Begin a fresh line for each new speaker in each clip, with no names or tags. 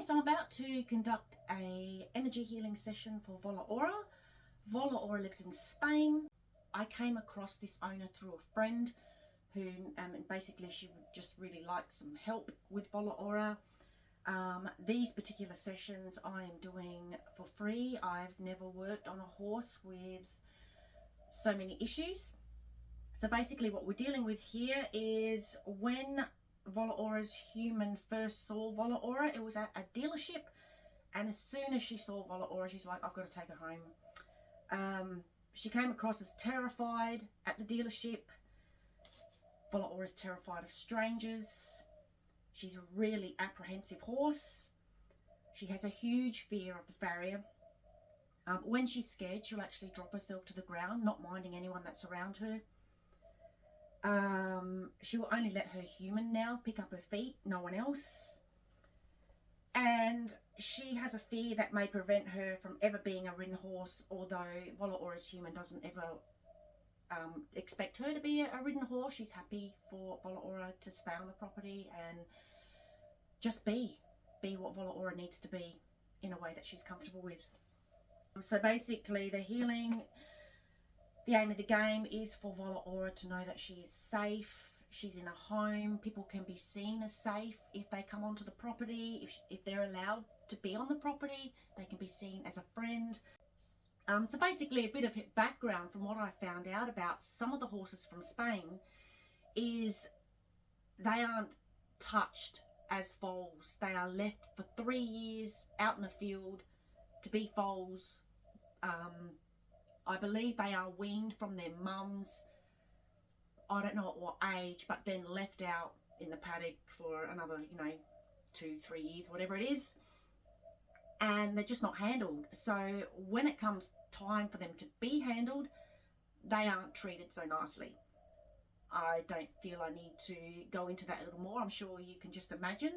Yes, I'm about to conduct a energy healing session for Volaora. Volaora lives in Spain. I came across this owner through a friend who basically she would just really like some help with Volaora. These particular sessions I am doing for free. I've never worked on a horse with so many issues. So basically what we're dealing with here is when Volaora's human first saw Volaora, it was at a dealership, and as soon as she saw Volaora, she's like, I've got to take her home. She came across as terrified at the dealership. Volaora's terrified of strangers. She's a really apprehensive horse. She has a huge fear of the farrier. When she's scared, she'll actually drop herself to the ground, not minding anyone that's around her. She will only let her human now pick up her feet, no one else. And she has a fear that may prevent her from ever being a ridden horse, although Volaora's human doesn't ever expect her to be a ridden horse. She's happy for Volaora to stay on the property and just be what Volaora needs to be in a way that she's comfortable with. So basically the healing, the aim of the game is for Volaora to know that she is safe, she's in a home, people can be seen as safe if they come onto the property, if they're allowed to be on the property, they can be seen as a friend. So basically a bit of background from what I found out about some of the horses from Spain is they aren't touched as foals. They are left for 3 years out in the field to be foals. I believe they are weaned from their mums, I don't know at what age, but then left out in the paddock for another, 2-3 years, whatever it is. And they're just not handled. So when it comes time for them to be handled, they aren't treated so nicely. I don't feel I need to go into that a little more. I'm sure you can just imagine.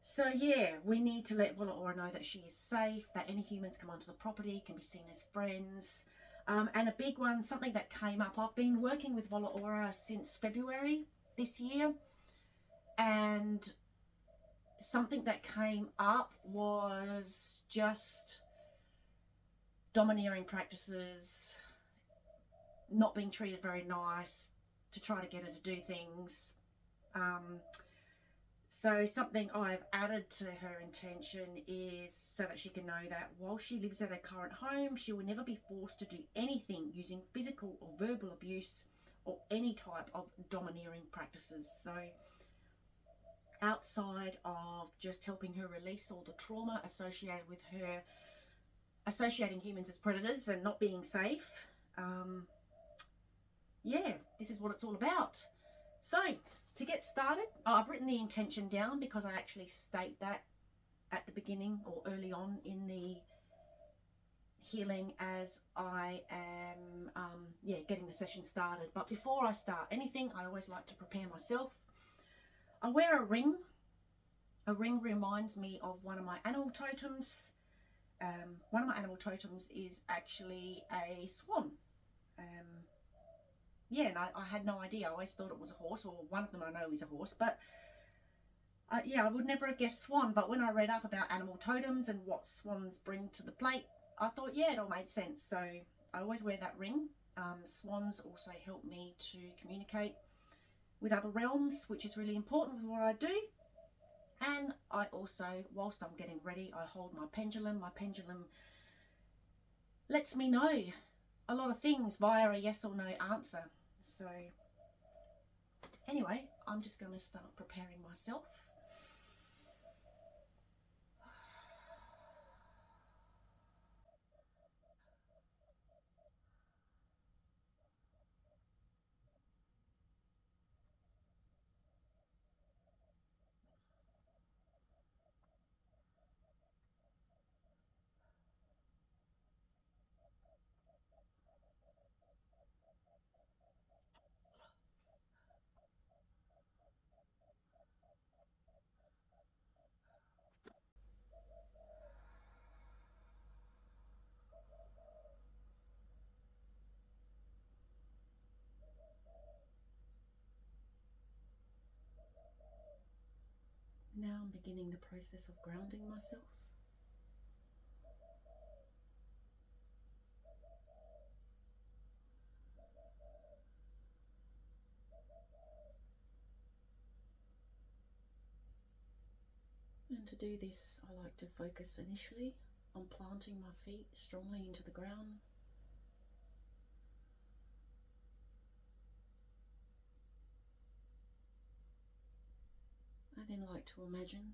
So yeah, we need to let Volaora know that she is safe, that any humans come onto the property can be seen as friends. And a big one, something that came up, I've been working with Volaora since February this year, and something that came up was just domineering practices, not being treated very nice, to try to get her to do things. So something I've added to her intention is so that she can know that while she lives at her current home, she will never be forced to do anything using physical or verbal abuse or any type of domineering practices. So outside of just helping her release all the trauma associated with her associating humans as predators and not being safe, yeah, this is what it's all about. So to get started, I've written the intention down because I actually state that at the beginning or early on in the healing as I am getting the session started. But before I start anything, I always like to prepare myself. I wear a ring. A ring reminds me of one of my animal totems. One of my animal totems is actually a swan. Yeah, and I had no idea. I always thought it was a horse, or one of them I know is a horse, but yeah, I would never have guessed swan. But when I read up about animal totems and what swans bring to the plate, I thought, yeah, it all made sense. So I always wear that ring. Swans also help me to communicate with other realms, which is really important with what I do. And I also, whilst I'm getting ready, I hold my pendulum. My pendulum lets me know a lot of things via a yes or no answer. So anyway, I'm just going to start preparing myself. Now I'm beginning the process of grounding myself. And to do this, I like to focus initially on planting my feet strongly into the ground. I then like to imagine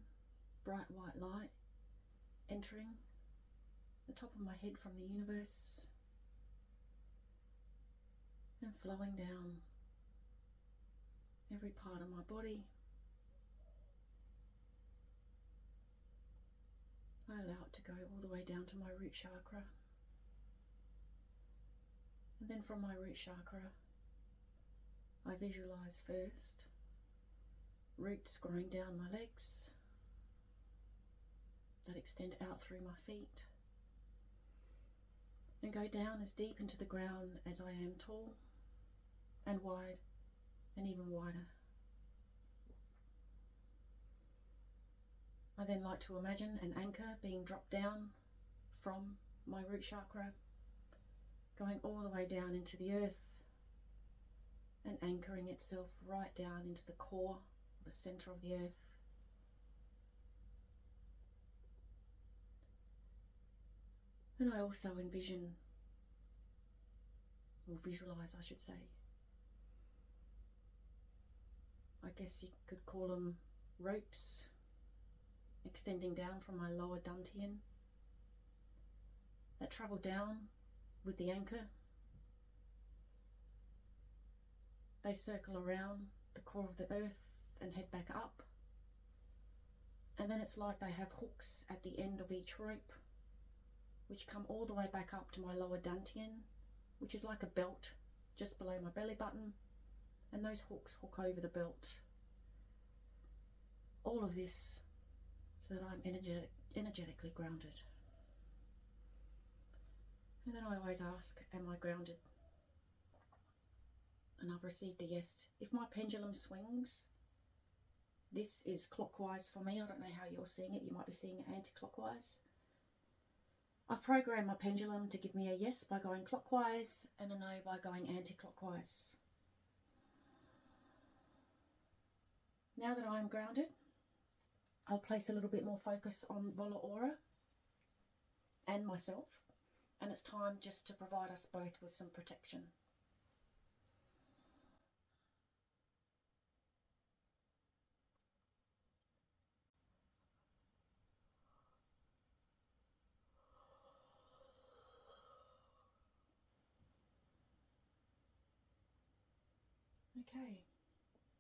bright white light entering the top of my head from the universe and flowing down every part of my body. I allow it to go all the way down to my root chakra. And then from my root chakra, I visualize first roots growing down my legs that extend out through my feet and go down as deep into the ground as I am tall and wide and even wider. I then like to imagine an anchor being dropped down from my root chakra, going all the way down into the earth and anchoring itself right down into the core, the center of the earth. And I also envision, or visualize I should say, I guess you could call them ropes, extending down from my lower dantian that travel down with the anchor. They circle around the core of the earth and head back up. And then it's like they have hooks at the end of each rope, which come all the way back up to my lower dantian, which is like a belt just below my belly button. And those hooks hook over the belt. All of this so that I'm energetically grounded. And then I always ask, am I grounded? And I've received a yes. If my pendulum swings, this is clockwise for me. I don't know how you're seeing it. You might be seeing it anti-clockwise. I've programmed my pendulum to give me a yes by going clockwise and a no by going anti-clockwise. Now that I am grounded, I'll place a little bit more focus on Volaora and myself, and it's time just to provide us both with some protection. Okay,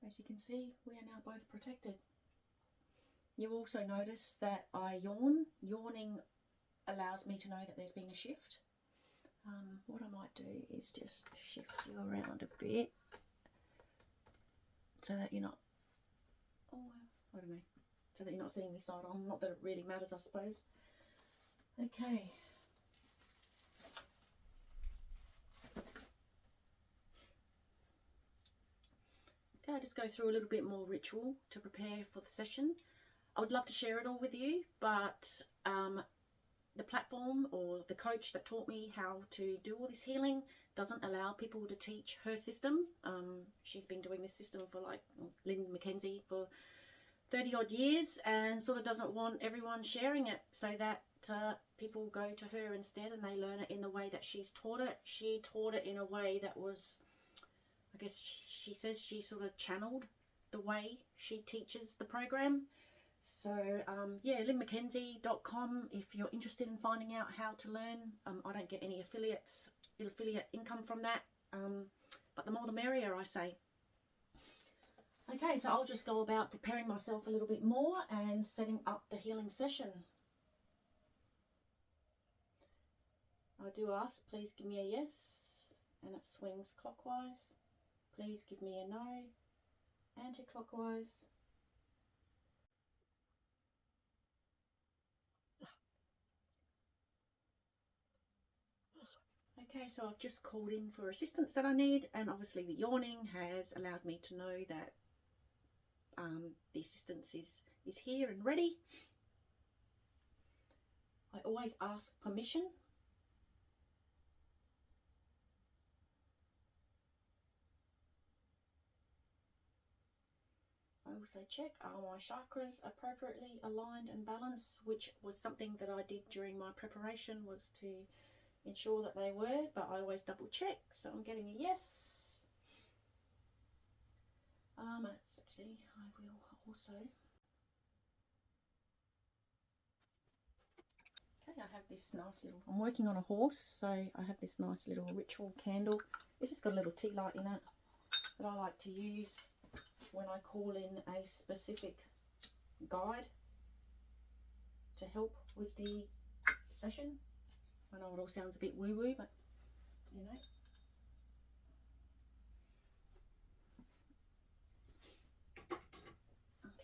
as you can see, we are now both protected. You also notice that I yawn. Yawning allows me to know that there's been a shift. What I might do is just shift you around a bit so that you're not, I don't know, so that you're not seeing me side on. Not that it really matters, I suppose. Okay. Okay, I'll just go through a little bit more ritual to prepare for the session. I would love to share it all with you, but the platform or the coach that taught me how to do all this healing doesn't allow people to teach her system. She's been doing this system for like Lynn McKenzie for 30 odd years and sort of doesn't want everyone sharing it, so that people go to her instead and they learn it in the way that she's taught it. She taught it in a way that was, I guess she says she sort of channeled the way she teaches the program. So yeah, lynnmckenzie.com if you're interested in finding out how to learn. I don't get any affiliate income from that, but the more the merrier, I say. Okay, so I'll just go about preparing myself a little bit more and setting up the healing session. I do ask, please give me a yes, and it swings clockwise. Please give me a no, anti-clockwise. Okay, so I've just called in for assistance that I need, and obviously the yawning has allowed me to know that the assistance is here and ready. I always ask permission. I also check, are my chakras appropriately aligned and balanced, which was something that I did during my preparation, was to ensure that they were, but I always double check, so I'm getting a yes. Actually, I will also, okay, I have this nice little, I'm working on a horse, so I have this nice little ritual candle. It's just got a little tea light in it that I like to use when I call in a specific guide to help with the session. I know it all sounds a bit woo-woo, but you know. Okay.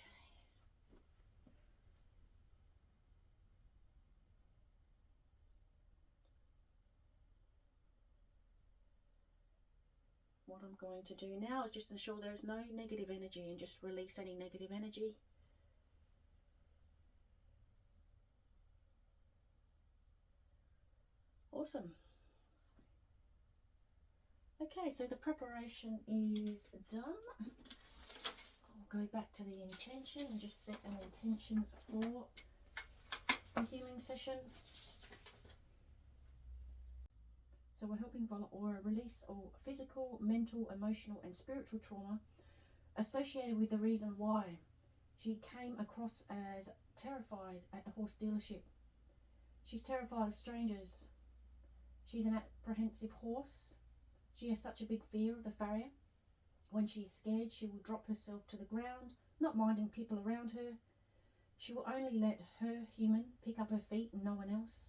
What I'm going to do now is just ensure there's no negative energy and just release any negative energy. Awesome. Okay, so the preparation is done. I'll go back to the intention and just set an intention for the healing session. So we're helping Volaora release all physical, mental, emotional and spiritual trauma associated with the reason why she came across as terrified at the horse dealership. She's terrified of strangers. She's an apprehensive horse. She has such a big fear of the farrier. When she's scared, she will drop herself to the ground, not minding people around her. She will only let her human pick up her feet and no one else.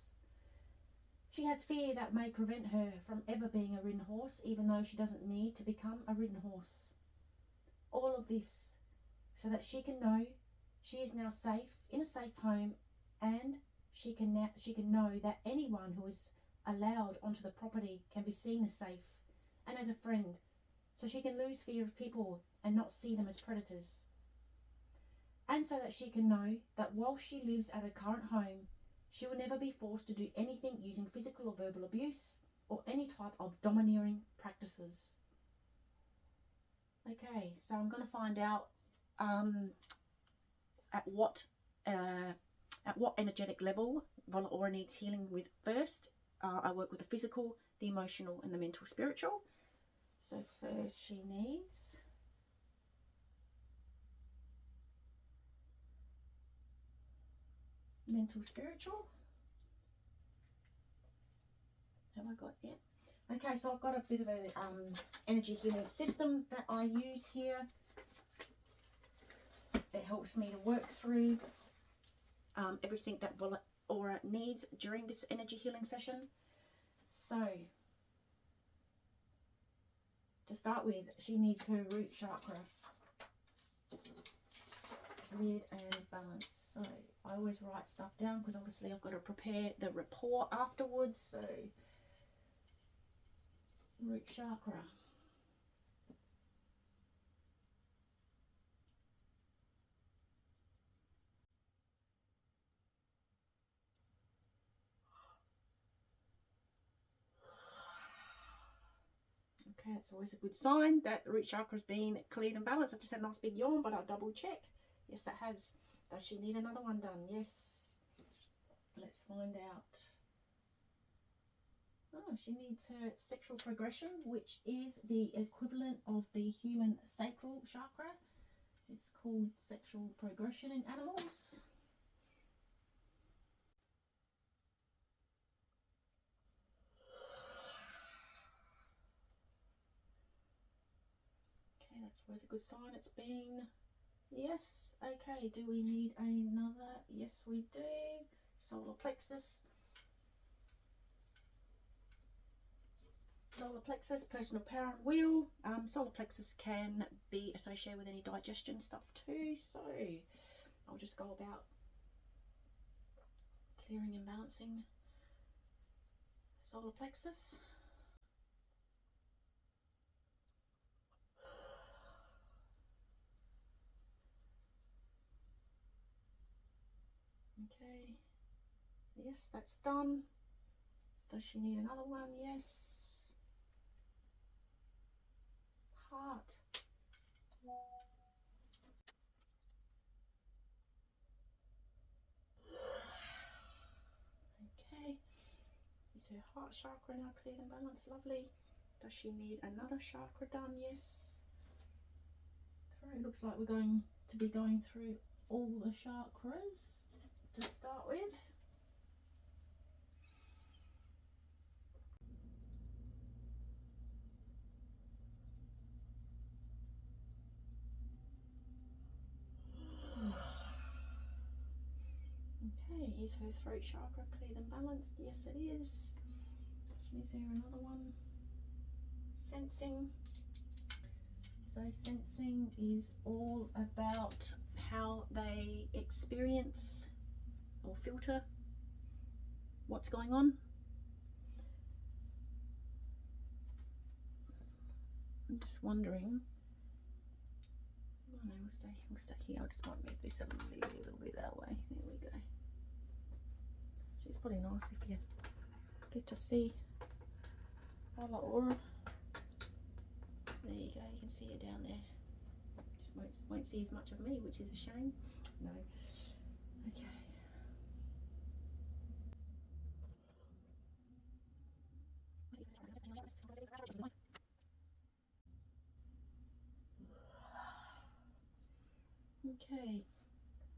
She has fear that may prevent her from ever being a ridden horse, even though she doesn't need to become a ridden horse. All of this so that she can know she is now safe in a safe home, and she can know that anyone who is allowed onto the property can be seen as safe and as a friend, so she can lose fear of people and not see them as predators. And so that she can know that while she lives at her current home, she will never be forced to do anything using physical or verbal abuse or any type of domineering practices. Okay, so I'm going to find out at what energetic level Volaora needs healing with first. I work with the physical, the emotional and the mental spiritual. So first she needs mental spiritual. Have I got it? Okay, so I've got a bit of a energy healing system that I use here. It helps me to work through everything that Volaora needs during this energy healing session. So to start with, she needs her root chakra cleared and balanced. So I always write stuff down because obviously I've got to prepare the report afterwards. So root chakra. Okay, it's always a good sign that the root chakra's been cleared and balanced. I just had a nice big yawn, but I'll double check. Yes, it has. Does she need another one done? Yes. Let's find out. Oh, she needs her sexual progression, which is the equivalent of the human sacral chakra. It's called sexual progression in animals. Okay, that's always a good sign. It's been, yes. Okay, do we need another? Yes, we do. Solar plexus. Solar plexus, personal power and will. Solar plexus can be associated with any digestion stuff too, so I'll just go about clearing and balancing solar plexus. Okay, yes, that's done. Does she need another one? Yes. Heart. Okay, is her heart chakra now cleared and balanced? Lovely. Does she need another chakra done? Yes. Throat looks like we're going to be going through all the chakras to start with. Okay, is her throat chakra cleared and balanced? Yes, it is. Is there another one? Sensing. So sensing is all about how they experience or filter what's going on. I'm just wondering. Oh no, we'll stay here. I just might move this a little bit that way. There we go. She's pretty nice if you get to see Volaora. There you go, you can see her down there. Just won't see as much of me, which is a shame. No. Okay. Okay.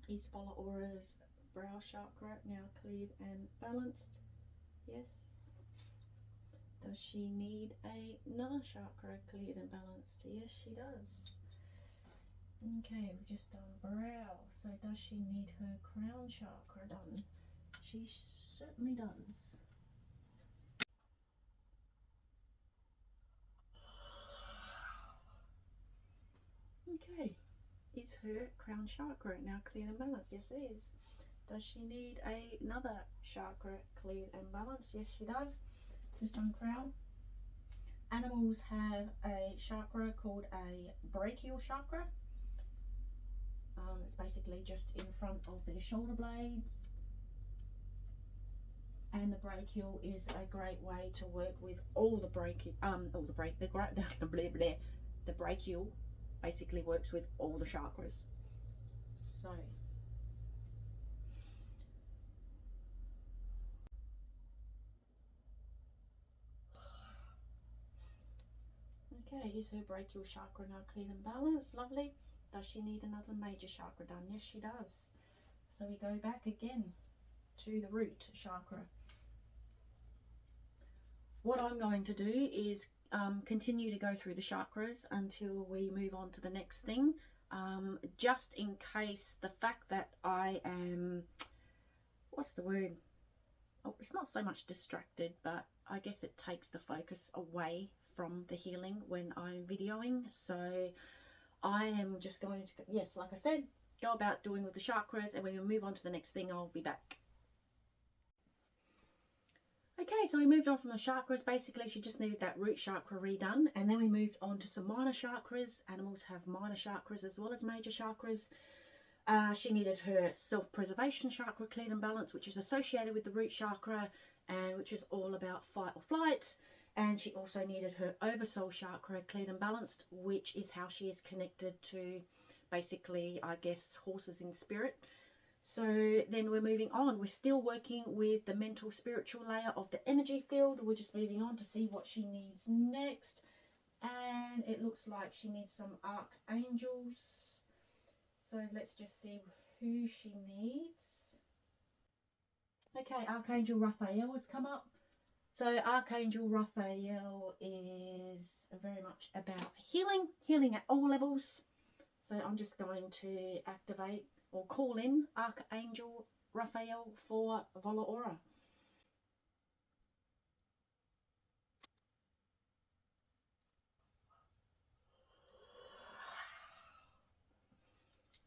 Is Volaora's brow chakra now cleared and balanced? Yes. Does she need another chakra cleared and balanced? Yes, she does. Okay, we've just done brow. So does she need her crown chakra done? She certainly does. Okay, is her crown chakra now cleared and balanced? Yes, it is. Does she need another chakra cleared and balanced? Yes, she does. The sun crown. Animals have a chakra called a brachial chakra. It's basically just in front of their shoulder blades. And the brachial is a great way to work with the brachial basically works with all the chakras. So okay, is her brachial chakra now cleared and balanced? Lovely. Does she need another major chakra done? Yes, she does. So we go back again to the root chakra. What I'm going to do is continue to go through the chakras until we move on to the next thing, just in case the fact that I am, what's the word? Oh, it's not so much distracted, but I guess it takes the focus away from the healing when I'm videoing. So I am just going to, yes, like I said, go about doing with the chakras, and when we move on to the next thing, I'll be back. Okay, so we moved on from the chakras. Basically, she just needed that root chakra redone, and then we moved on to some minor chakras. Animals have minor chakras as well as major chakras. She needed her self-preservation chakra cleared and balanced, which is associated with the root chakra, and which is all about fight or flight. And she also needed her oversoul chakra cleared and balanced, which is how she is connected to, basically, I guess, horses in spirit. So then we're moving on. We're still working with the mental spiritual layer of the energy field. We're just moving on to see what she needs next. And it looks like she needs some archangels. So let's just see who she needs. Okay, Archangel Raphael has come up. So Archangel Raphael is very much about healing at all levels. So I'm just going to activate or call in Archangel Raphael for Volaora.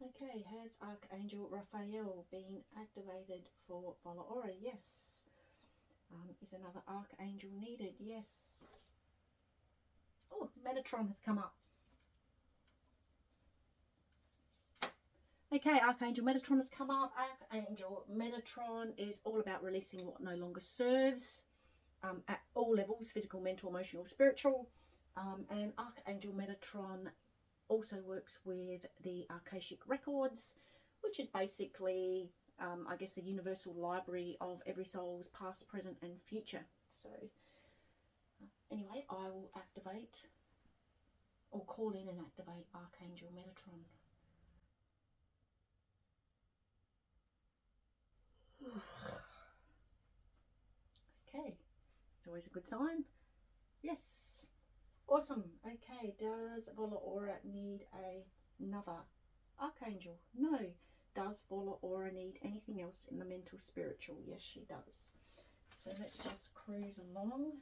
Okay, has Archangel Raphael been activated for Volaora? Yes. Is another Archangel needed? Yes. Oh, Metatron has come up. Okay, Archangel Metatron has come up. Archangel Metatron is all about releasing what no longer serves at all levels, physical, mental, emotional, spiritual. And Archangel Metatron also works with the Akashic Records, which is basically, I guess, the universal library of every soul's past, present and future. So anyway, I will activate or call in and activate Archangel Metatron. Okay, it's always a good sign. Yes, awesome. Okay, does Volaora need another Archangel? No. Does Volaora need anything else in the mental spiritual? Yes, she does. So let's just cruise along.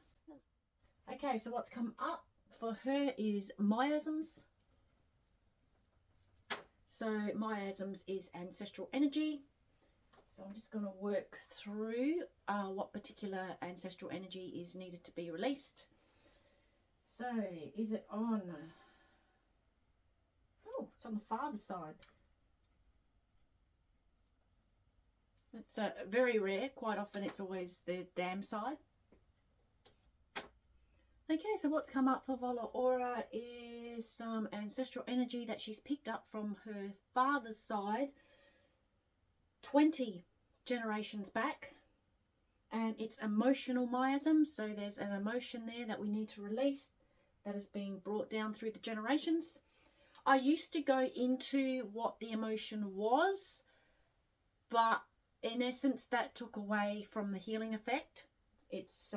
Okay, so what's come up for her is miasms. So miasms is ancestral energy. So I'm just going to work through what particular ancestral energy is needed to be released. So is it on? Oh, it's on the father's side. It's very rare. Quite often it's always the dam side. Okay, so what's come up for Volaora is some ancestral energy that she's picked up from her father's side 20 generations back, and it's emotional miasm. So there's an emotion there that we need to release that is being brought down through the generations. I used to go into what the emotion was, but in essence that took away from the healing effect. It's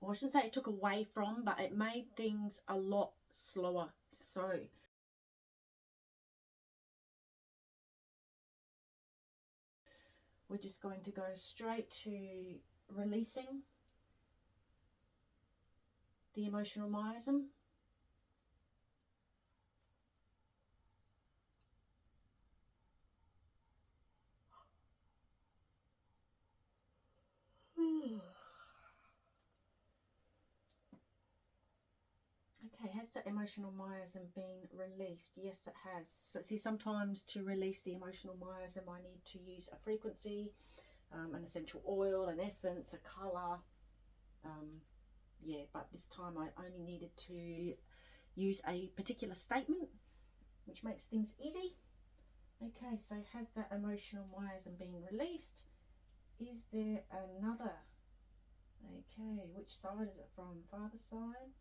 well, I shouldn't say it took away from, but it made things a lot slower. So we're just going to go straight to releasing the emotional miasm. Okay, has the emotional miasm been released? Yes, it has. So, see, sometimes to release the emotional miasm, I need to use a frequency, an essential oil, an essence, a colour. Yeah, but this time I only needed to use a particular statement, which makes things easy. Okay, so has that emotional miasm been released? Is there another? Okay, which side is it from? Father side?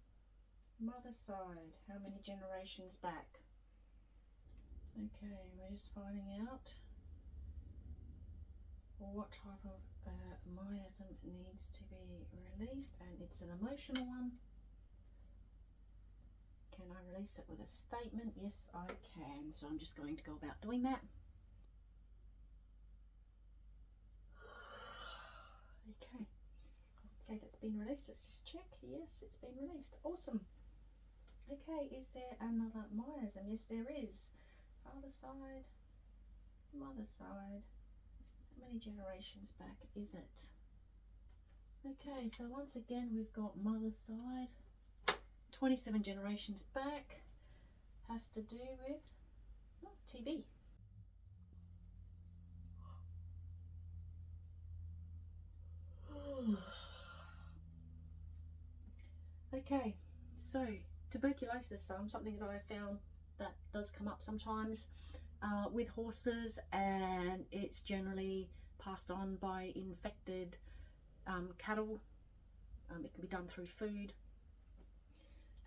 Mother side? How many generations back? Okay, we're just finding out what type of miasm needs to be released, and it's an emotional one. Can I release it with a statement? Yes, I can. So I'm just going to go about doing that. Okay, let's say that's been released. Let's just check. Yes, it's been released. Awesome. Okay, is there another miasm? Yes, there is. Father side, mother side. How many generations back is it? Okay, so once again we've got mother side, 27 generations back. Has to do with TB. Okay, so tuberculosis, something that I found that does come up sometimes with horses, and it's generally passed on by infected cattle. It can be done through food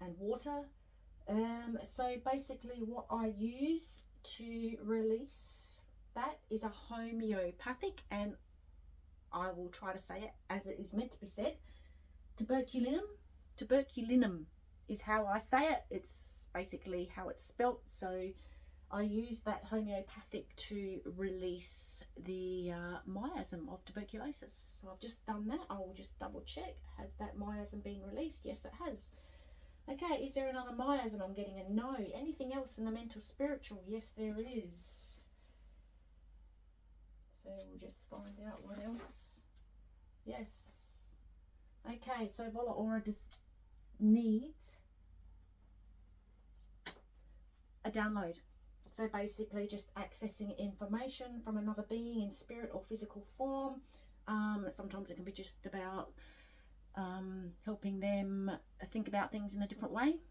and water. So basically what I use to release that is a homeopathic, and I will try to say it as it is meant to be said. Tuberculinum is how I say it. It's basically how it's spelt. So I use that homeopathic to release the miasm of tuberculosis. So I've just done that. I will just double check. Has that miasm been released? Yes, it has. Okay, is there another miasm? I'm getting a no. Anything else in the mental spiritual? Yes, there is. So we'll just find out what else. Yes. Okay, so Volaora just needs a download. So basically just accessing information from another being in spirit or physical form. Sometimes it can be just about helping them think about things in a different way.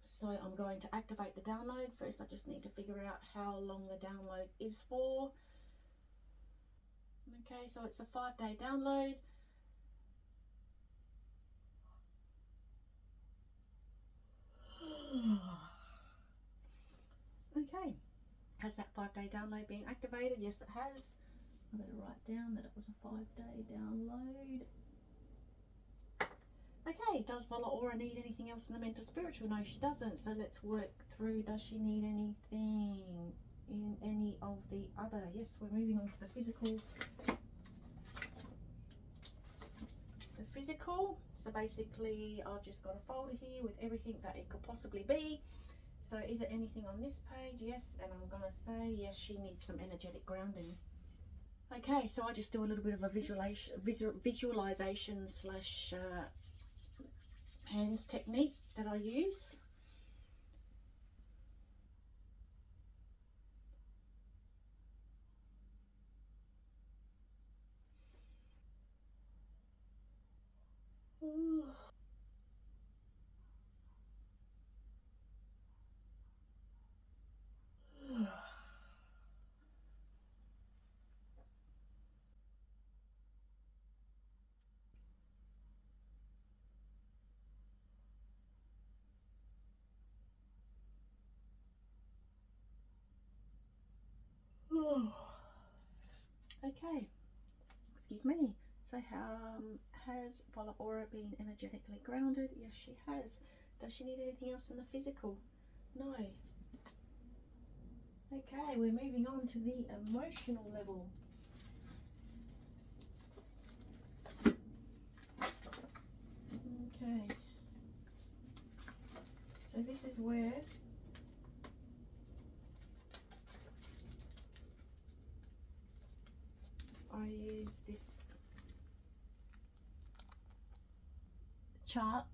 So I'm going to activate the download. First I just need to figure out how long the download is for. Okay, so it's a 5-day download. Okay, has that 5-day download been activated? Yes, it has. I better write down that it was a 5-day download. Okay, does Volaora need anything else in the mental spiritual? No, she doesn't. So let's work through, does she need anything in any of the other? Yes, we're moving on to the physical. The physical, so basically I've just got a folder here with everything that it could possibly be. So is there anything on this page? Yes, and I'm going to say yes, she needs some energetic grounding. Okay, so I just do a little bit of a visualization slash hands technique that I use. Okay, excuse me. So has Volaora been energetically grounded? Yes, she has. Does she need anything else in the physical? No. Okay, we're moving on to the emotional level. Okay. So this is where I use this chart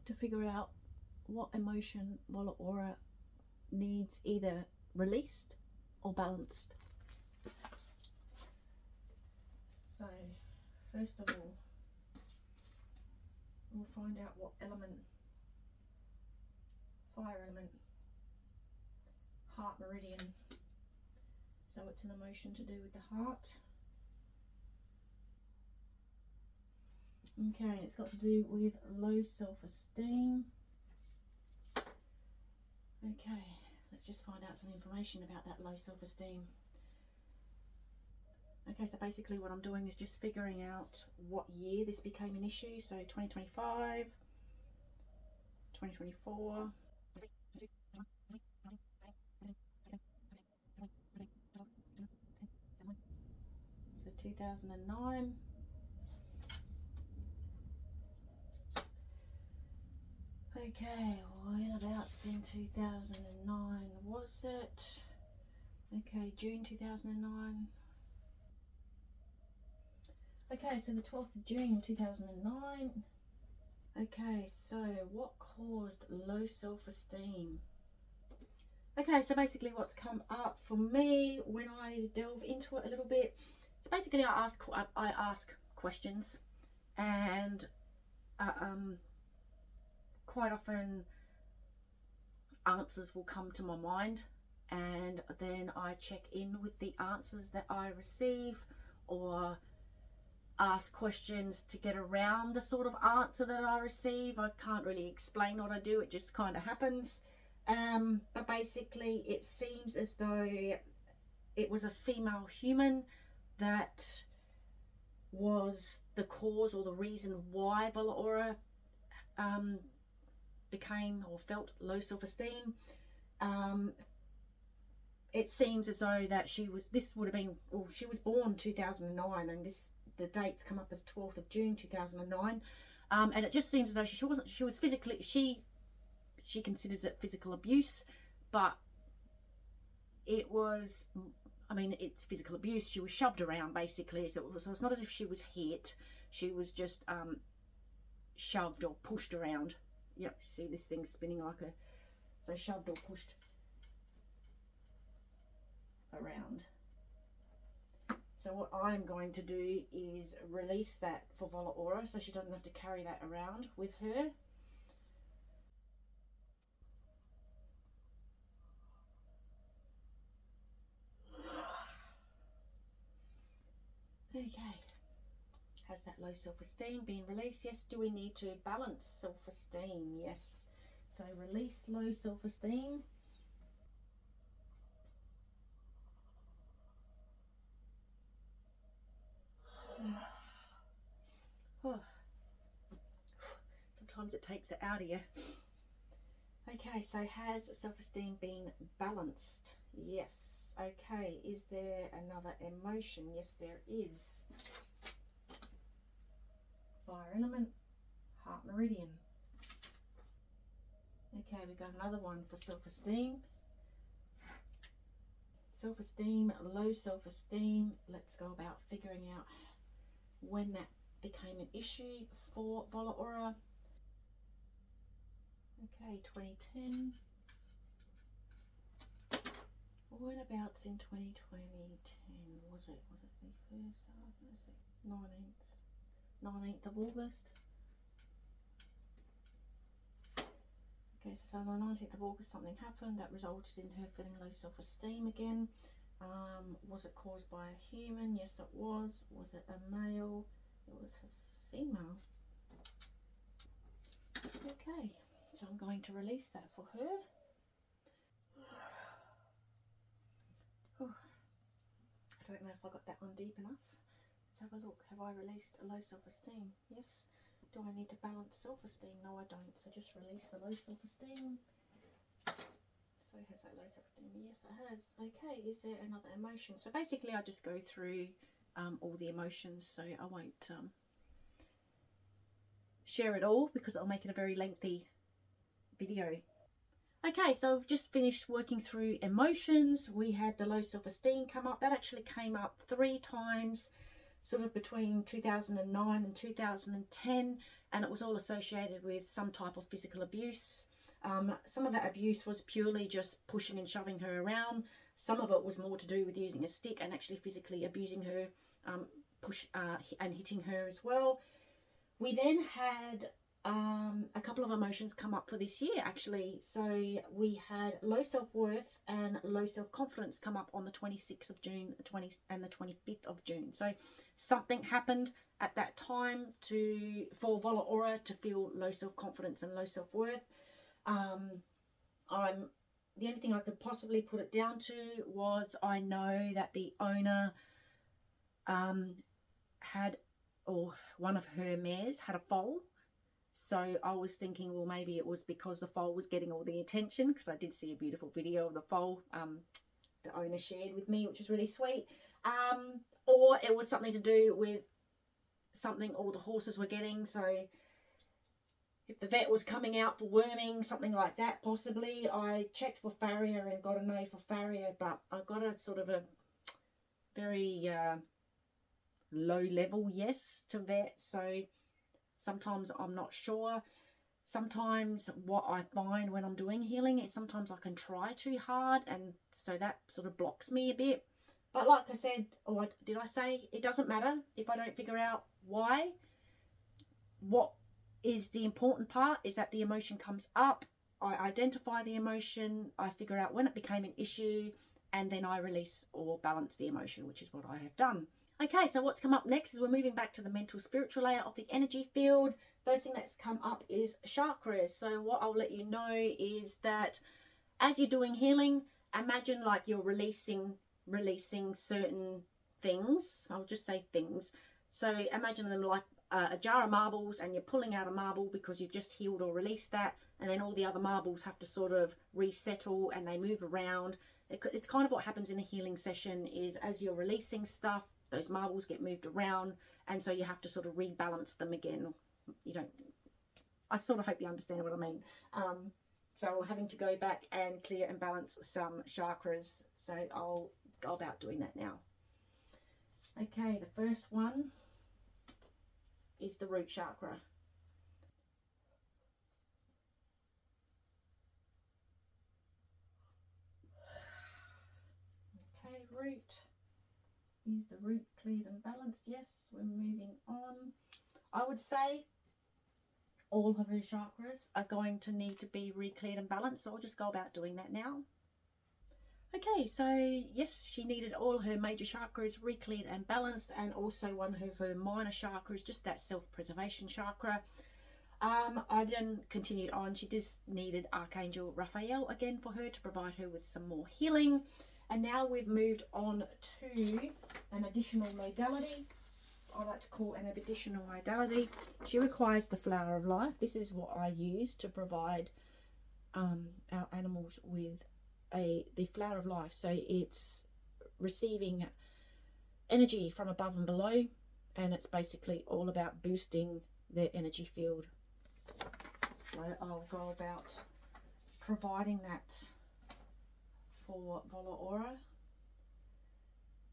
to figure out what emotion Volaora needs either released or balanced. So first of all, we'll find out what element. Fire element, heart meridian. So it's an emotion to do with the heart. Okay, it's got to do with low self-esteem. Okay, let's just find out some information about that low self-esteem. Okay, so basically what I'm doing is just figuring out what year this became an issue. So 2025, 2024. So 2009. Okay, whereabouts in 2009 was it? Okay, June 2009. Okay, so the 12th of June 2009. Okay, so what caused low self-esteem? Okay, so basically what's come up for me when I delve into it a little bit, so basically I ask questions, and quite often answers will come to my mind, and then I check in with the answers that I receive, or ask questions to get around the sort of answer that I receive. I can't really explain what I do, it just kind of happens. But basically it seems as though it was a female human that was the cause or the reason why Volaora became or felt low self-esteem. It seems as though that she was born 2009, and the dates come up as 12th of June 2009, and it just seems as though she was physically, she considers it physical abuse, but it was, I mean, it's physical abuse. She was shoved around basically, so it's not as if she was hit, she was just shoved or pushed around. Yep, see this thing's spinning like a, so shoved or pushed. around. So what I'm going to do is release that for Volaora so she doesn't have to carry that around with her. Okay. Has that low self-esteem been released? Yes. Do we need to balance self-esteem? Yes. So release low self-esteem. Oh. Sometimes it takes it out of you. Okay, so has self-esteem been balanced? Yes. Okay, is there another emotion? Yes, there is. Fire element, heart meridian. Okay, we got another one for self-esteem. Self-esteem, low self-esteem. Let's go about figuring out when that became an issue for Volaora. Okay, 2010. Whenabouts in 2010 was it? Was it the first? Let's see, 19th of August. Okay, so on the 19th of August something happened that resulted in her feeling low self-esteem again. Was it caused by a human? Yes, it was. Was it a male? It was a female. Okay, so I'm going to release that for her. I don't know if I got that one deep enough. Let's have a look. Have I released a low self-esteem? Yes. Do I need to balance self-esteem? No, I don't. So just release the low self-esteem. So has that low self-esteem? Yes, it has. Okay, is there another emotion? So basically I just go through all the emotions, so I won't share it all because it'll make it a very lengthy video. Okay, so I've just finished working through emotions. We had the low self-esteem come up. That actually came up 3 times, sort of between 2009 and 2010, and it was all associated with some type of physical abuse. Some of that abuse was purely just pushing and shoving her around. Some of it was more to do with using a stick and actually physically abusing her, and hitting her as well. We then had a couple of emotions come up for this year actually. So we had low self-worth and low self-confidence come up on the 26th of June, the 20th and the 25th of June. So something happened at that time for Volaora to feel low self-confidence and low self-worth. The only thing I could possibly put it down to was I know that the owner had, or one of her mares had a foal. So I was thinking, well, maybe it was because the foal was getting all the attention, because I did see a beautiful video of the foal the owner shared with me, which is really sweet. Or it was something to do with something all the horses were getting. So if the vet was coming out for worming, something like that, possibly. I checked for farrier and got a no for farrier, but I got a sort of a very low level yes to vet. So sometimes I'm not sure. Sometimes what I find when I'm doing healing is sometimes I can try too hard, and so that sort of blocks me a bit. But like I said, or did I say, it doesn't matter if I don't figure out why. What is the important part is that the emotion comes up, I identify the emotion, I figure out when it became an issue, and then I release or balance the emotion, which is what I have done. Okay, so what's come up next is we're moving back to the mental spiritual layer of the energy field. First thing that's come up is chakras. So what I'll let you know is that as you're doing healing, imagine like you're releasing certain things. I'll just say things. So imagine them like a jar of marbles, and you're pulling out a marble because you've just healed or released that, and then all the other marbles have to sort of resettle and they move around. It's kind of what happens in a healing session is as you're releasing stuff, those marbles get moved around, and so you have to sort of rebalance them again. I sort of hope you understand what I mean. So we're having to go back and clear and balance some chakras. So I'll go about doing that now. Okay, the first one is the root chakra. Okay, root? Is the root cleared and balanced? Yes, we're moving on. I would say all of her chakras are going to need to be re-cleared and balanced, so I'll just go about doing that now. Okay, so yes, she needed all her major chakras re-cleared and balanced, and also one of her minor chakras, just that self-preservation chakra. I then continued on. She just needed Archangel Raphael again for her to provide her with some more healing. And now we've moved on to an additional modality. I like to call an additional modality. She requires the flower of life. This is what I use to provide our animals with the flower of life. So it's receiving energy from above and below, and it's basically all about boosting their energy field. So I'll go about providing that for Volaora,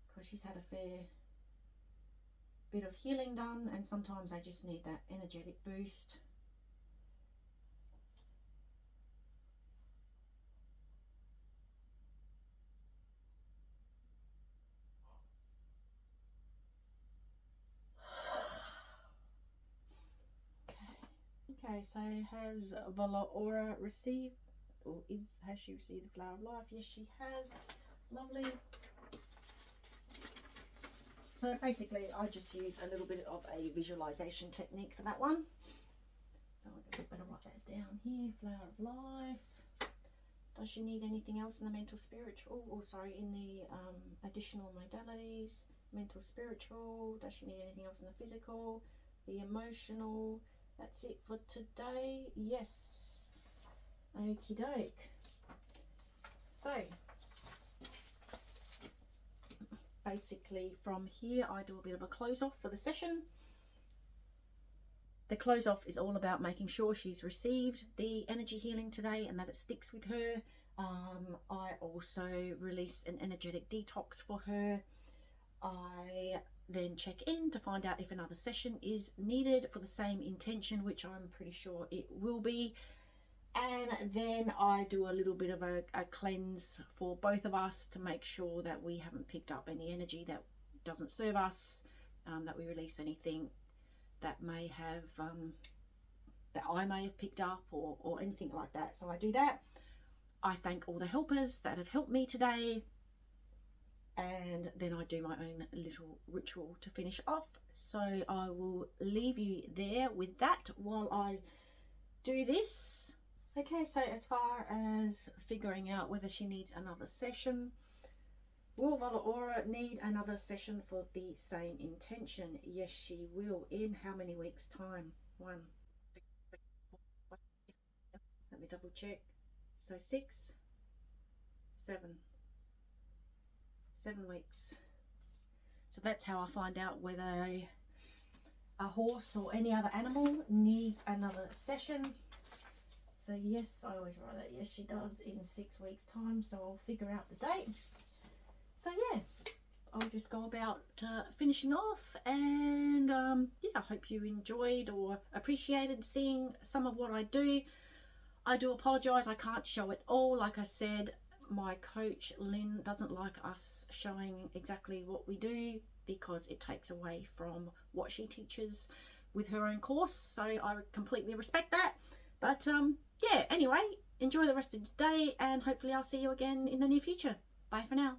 because she's had a fair bit of healing done, and sometimes they just need that energetic boost. Okay, so has Volaora received, or has she received the flower of life? Yes, she has. Lovely. So basically, I just use a little bit of a visualization technique for that one. So I'm going to better write that down here. Flower of life. Does she need anything else in the mental, spiritual? Oh, sorry, in the additional modalities? Mental, spiritual. Does she need anything else in the physical? The emotional? That's it for today. Yes. Okie doke. So basically from here I do a bit of a close off for the session. The close off is all about making sure she's received the energy healing today and that it sticks with her. I also release an energetic detox for her. I then check in to find out if another session is needed for the same intention, which I'm pretty sure it will be. And then I do a little bit of a cleanse for both of us to make sure that we haven't picked up any energy that doesn't serve us, that we release anything that may have that I may have picked up or anything like that. So I do that. I thank all the helpers that have helped me today, and then I do my own little ritual to finish off. So I will leave you there with that while I do this. Okay, so as far as figuring out whether she needs another session, will Volaora need another session for the same intention? Yes, she will. In how many weeks' time? 1, 2, 3, 4, 5, 6, 7. Let me double check. So 6, 7. 7 weeks. So that's how I find out whether a horse or any other animal needs another session. So yes, I always write that yes she does in 6 weeks time, so I'll figure out the date. So yeah, I'll just go about finishing off, and yeah, I hope you enjoyed or appreciated seeing some of what I do. I do apologize, I can't show it all. Like I said, my coach Lynn doesn't like us showing exactly what we do because it takes away from what she teaches with her own course, so I completely respect that. But yeah, anyway, enjoy the rest of the day, and hopefully I'll see you again in the near future. Bye for now.